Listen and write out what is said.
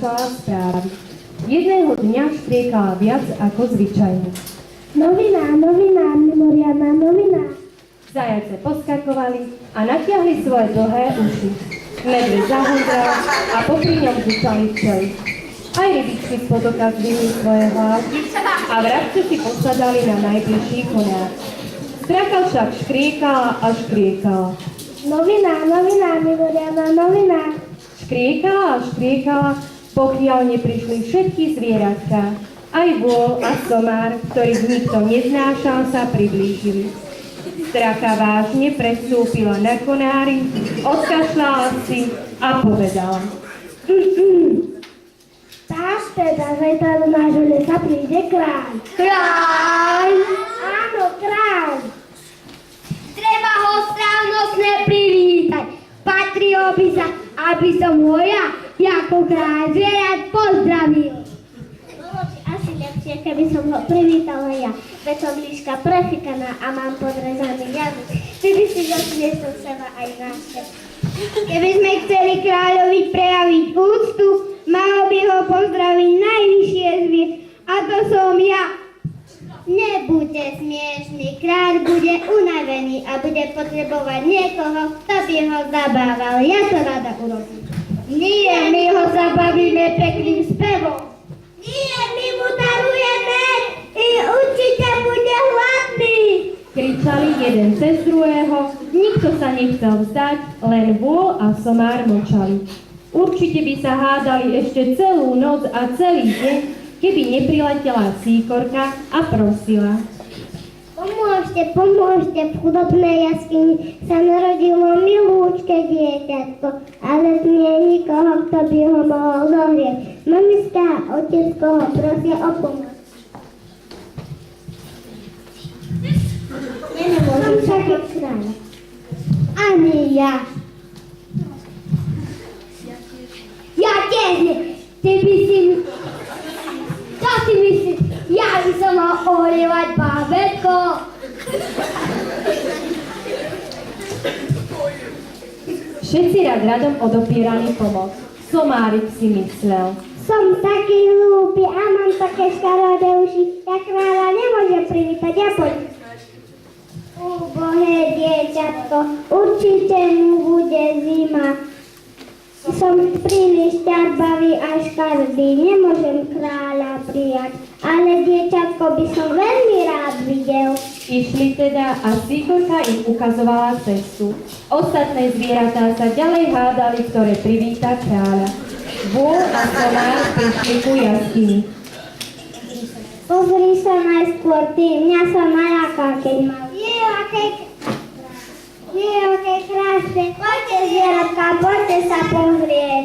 prinášala správy. Jedného dňa škriekala viac ako zvyčajne. Novina, novina, mimoriadna novina. Zajace poskakovali a natiahli svoje dlhé uši. Medveď zahundral a popri ňom zúčali včely. Aj rybičky z potoka zdvihli svoje hlavy a vrabce si posadali na najbližší konár. Straka však škriekala a škriekala. Novina, novina, mimoriadna novina. Škriekala a škriekala, pokiaľ neprišli všetky zvieratka. Aj vôl a somár, ktorých nikto neznášal, sa priblížili. Straka vážne prestúpila na konári, odkašľala si a povedala. Tak teda zajtra do nášho lesa príde kráľ. Kráľ! Áno, kráľ. Treba ho slávnostne privítať. Patrilo by sa, aby som ho ja, ako kráľ zvierat, pozdravil. Bolo by asi lepšie, keby som ho privítala ja. Veď som líška prefikaná a mám podrezaný jazyk. Ty by si dosmiesol seba aj náš. Keby sme chceli kráľovi prejaviť úctu, malo by ho pozdraviť najvyššie zvier. A to som ja. Nebuďte smiešný, kráľ bude unavený a bude potrebovať niekoho, kto by ho zabával. Ja to rada urobím. Nie, my ho zabavíme pekným spevom. Nie, my mu darujeme i určite bude hladný. Kričali jeden cez druhého, nikto sa nechcel vzdať, len vôl a somár mlčali. Určite by sa hádali ešte celú noc a celý deň, keby nepriletela síkorka a prosila. Pomôžte, pomôžte, v chudobnej jaskyni sa narodilo milúčke dieťatko, ale nie je nikoho, kto by ho mohol zohrieť. Mamiska a otecko ho prosia o pomoc. Nemôžem však od kráľa. Ani ja. Ja tiež nie. Ty by si... Čo si myslíš? Ja by som mal ohrievať bábätko. Všetci radom odopierali pomoc. Somárik si myslel. Som taký hlúpy a mám také škaredé uši. Ja kráľa nemôžem privítať, ja poďme. Úbohé dieťatko, určite mu bude zima. Som príliš ťarbavý a škaredý, nemôžem kráľa prijať, ale dieťatko by som veľmi rád videl. Išli teda a síkorka im ukazovala cestu. Ostatné zvieratá sa ďalej hádali, ktoré privíta kráľa. Vôl a somár prišli ku jaskyni. Pozri sa najskôr ty, mňa sa naľaká, keď mal. Aké krásne. Poďte, zvieratka, poďte sa pozrieť.